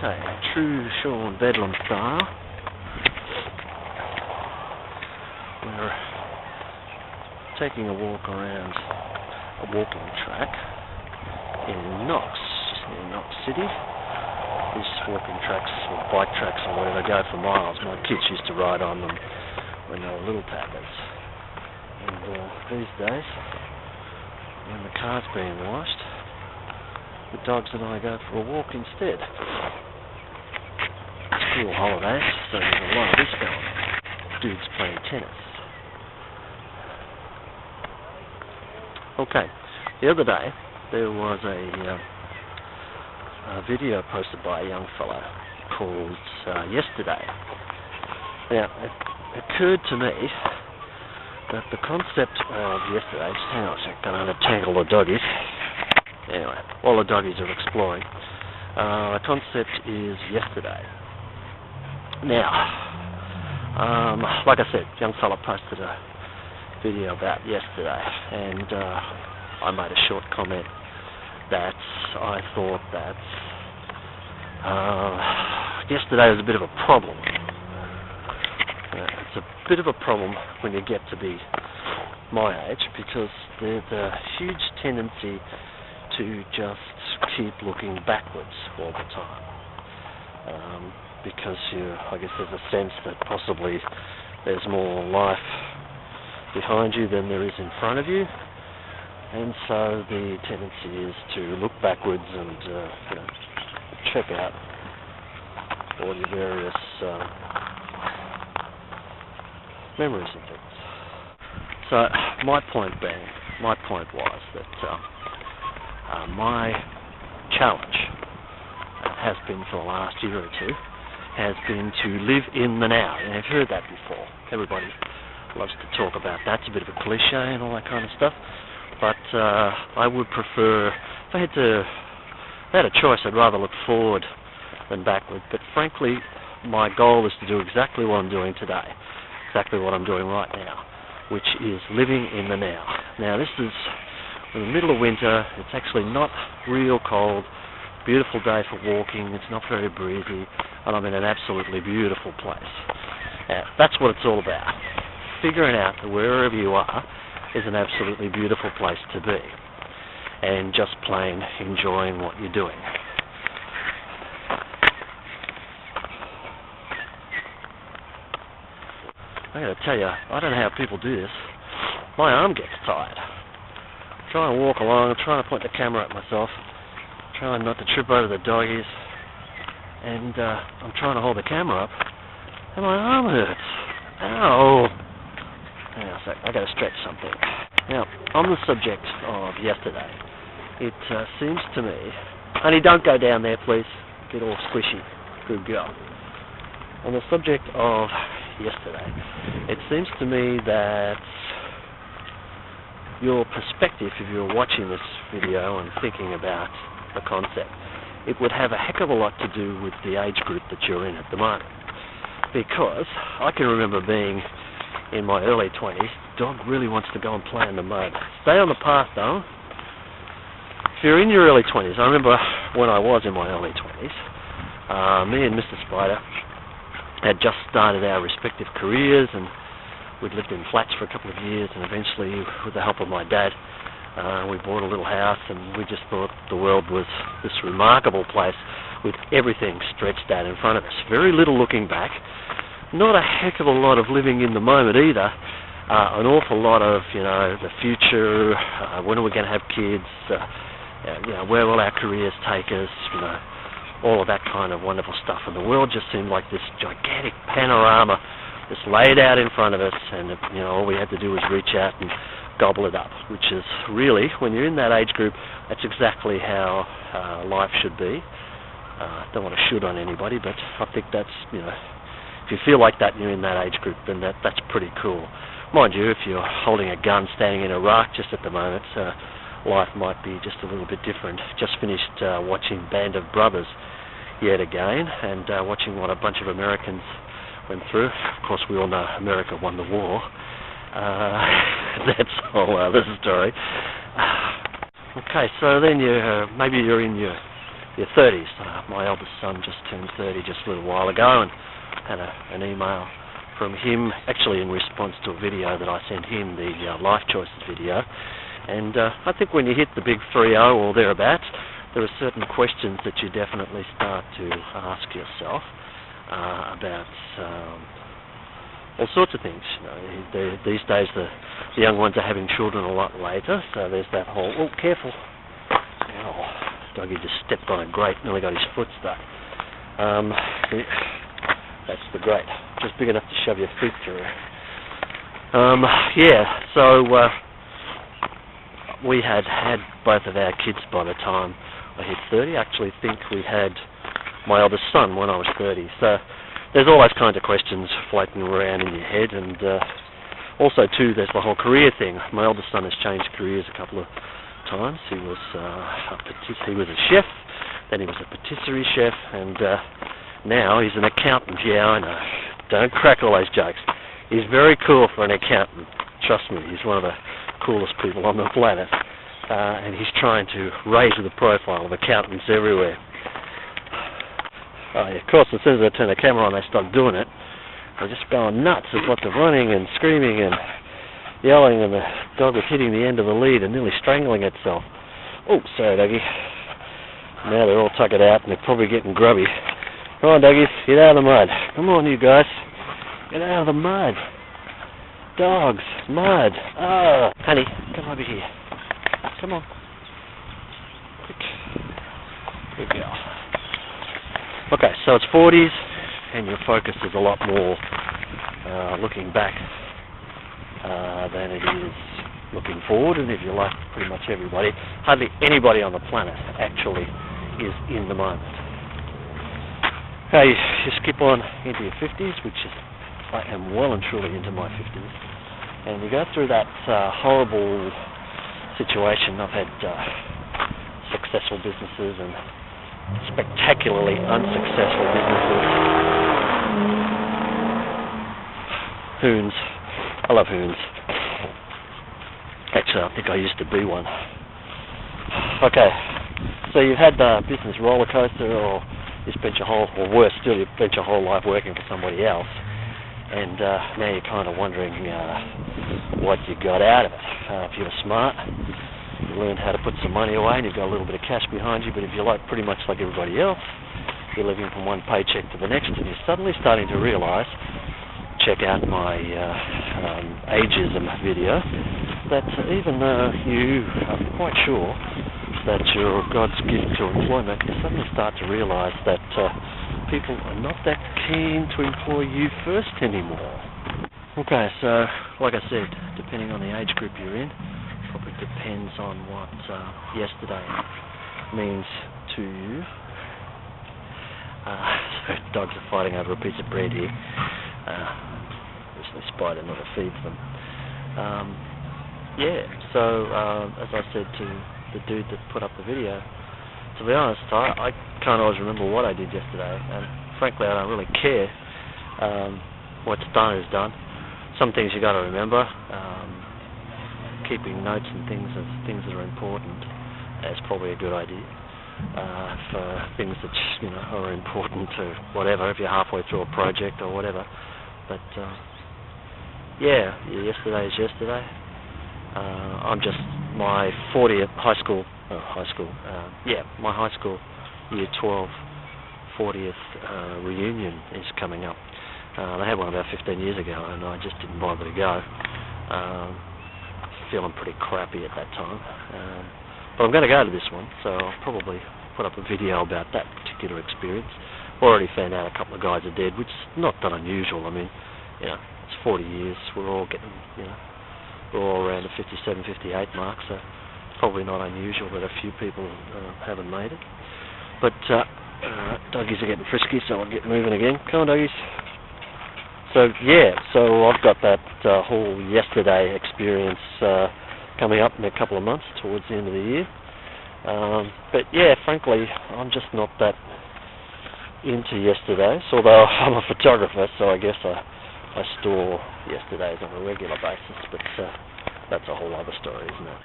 Okay, true Sean Bedlam style. We're taking a walk around a walking track in Knox, just near Knox City. These walking tracks, or bike tracks or whatever, go for miles. My kids used to ride on them when they were little tappers. And these days, when the car's being washed, the dogs and I go for a walk instead. School holidays, so there's a lot of this going on. Dudes playing tennis. Okay, the other day there was a video posted by a young fellow called Yesterday. Now, it occurred to me that the concept of yesterday, just hang on a sec, going to untangle the doggies. Anyway, while the doggies are exploring, the concept is yesterday. Now, like I said, young fella posted a video about yesterday, and I made a short comment that I thought that yesterday was a bit of a problem. It's a bit of a problem when you get to be my age, because there's a huge tendency to just keep looking backwards all the time. Because I guess there's a sense that possibly there's more life behind you than there is in front of you, and so the tendency is to look backwards and check out all your various memories and things. So my point was that my challenge has been for the last year or two, has been to live in the now. And I've heard that before. Everybody loves to talk about that. It's a bit of a cliche and all that kind of stuff. But I would prefer, if I had a choice, I'd rather look forward than backward. But frankly, my goal is to do exactly what I'm doing today, exactly what I'm doing right now, which is living in the now. Now, this is in the middle of winter. It's actually not real cold. Beautiful day for walking. It's not very breezy, and I'm in an absolutely beautiful place. That's what it's all about. Figuring out that wherever you are is an absolutely beautiful place to be, and just plain enjoying what you're doing. I gotta tell you, I don't know how people do this. My arm gets tired. I'm trying to walk along, I'm trying to point the camera at myself, trying not to trip over the doggies, and I'm trying to hold the camera up, and my arm hurts. Ow! Hang on a sec, I gotta stretch something. Now, on the subject of yesterday, it seems to me, honey, don't go down there, please. Get all squishy. Good girl. On the subject of yesterday, it seems to me that your perspective, if you're watching this video and thinking about the concept, it would have a heck of a lot to do with the age group that you're in at the moment. Because I can remember being in my early 20s, dog really wants to go and play in the mud. Stay on the path, though. If you're in your early 20s, I remember when I was in my early 20s, me and Mr. Spider had just started our respective careers, and we'd lived in flats for a couple of years, and eventually, with the help of my dad, we bought a little house, and we just thought the world was this remarkable place with everything stretched out in front of us. Very little looking back. Not a heck of a lot of living in the moment either. An awful lot of, the future, when are we going to have kids, where will our careers take us, all of that kind of wonderful stuff. And the world just seemed like this gigantic panorama just laid out in front of us, and all we had to do was reach out and gobble it up, which is really, when you're in that age group, that's exactly how life should be. Don't want to shoot on anybody, but I think that's, if you feel like that and you're in that age group, then that's pretty cool. Mind you, if you're holding a gun standing in Iraq just at the moment, life might be just a little bit different. Just finished watching Band of Brothers yet again, and watching what a bunch of Americans went through. Of course, we all know America won the war. That's a whole other story. Okay, so then maybe you're in your your 30s. My eldest son just turned 30 just a little while ago, and had an email from him, actually in response to a video that I sent him, the life choices video. And I think when you hit the big 30 or thereabouts, there are certain questions that you definitely start to ask yourself about all sorts of things. You know, these days the young ones are having children a lot later, so there's that whole, oh, careful. Oh, doggy just stepped on a grate, nearly got his foot stuck. That's the grate, just big enough to shove your feet through. Yeah, so we had both of our kids by the time I hit 30. I actually think we had my eldest son when I was 30. So there's all those kinds of questions floating around in your head, and also too there's the whole career thing. My eldest son has changed careers a couple of times. He was a chef, then he was a patisserie chef, and now he's an accountant. Yeah, I know. Don't crack all those jokes. He's very cool for an accountant. Trust me, he's one of the coolest people on the planet. And he's trying to raise the profile of accountants everywhere. Oh, yeah, of course, as soon as I turn the camera on, they start doing it. They're just going nuts. There's lots of running and screaming and yelling, and the dog was hitting the end of the lead and nearly strangling itself. Oh, sorry, doggy. Now they're all tuckered out, and they're probably getting grubby. Come on, doggies, get out of the mud. Come on, you guys. Get out of the mud. Dogs, mud. Oh, honey, come over here. Come on. Quick. Good girl. Okay, so it's 40s, and your focus is a lot more looking back than it is looking forward. And if you like pretty much everybody, hardly anybody on the planet actually is in the moment. Okay, you skip on into your 50s, which is, I am well and truly into my 50s, and you go through that horrible situation. I've had successful businesses and spectacularly unsuccessful businesses. Hoons. I love hoons. Actually, I think I used to be one. Okay, so you've had the business roller coaster, or you spent your whole, or worse still, you spent your whole life working for somebody else, and now you're kind of wondering what you got out of it. If you were smart, you learned how to put some money away, and you've got a little bit of cash behind you. But if you're like pretty much like everybody else, you're living from one paycheck to the next, and you're suddenly starting to realise, check out my Ageism video, that even though you are quite sure that you're God's gift to employment, you suddenly start to realise that people are not that keen to employ you first anymore. Okay, so like I said, depending on the age group you're in, probably depends on what yesterday means to you. So dogs are fighting over a piece of bread here. Obviously Spider never feeds them. Yeah, so as I said to the dude that put up the video, to be honest, I can't always remember what I did yesterday, and frankly I don't really care. What's done is done. Some things you got to remember. Keeping notes and things of things that are important is probably a good idea. For things that are important to whatever, if you're halfway through a project or whatever. But yeah, yesterday is yesterday. I'm just my 40th my high school year 12 40th reunion is coming up. They had one about 15 years ago, and I just didn't bother to go. Feeling pretty crappy at that time. But I'm going to go to this one, so I'll probably put up a video about that particular experience. Already found out a couple of guys are dead, which is not that unusual. I mean, it's 40 years. We're all getting, we're all around the 57, 58 mark, so probably not unusual that a few people haven't made it. But doggies are getting frisky, so I'll get moving again. Come on, doggies. So yeah, so I've got that whole yesterday experience coming up in a couple of months towards the end of the year. But yeah, frankly, I'm just not that into yesterdays, although I'm a photographer, so I guess I store yesterdays on a regular basis, but that's a whole other story, isn't it?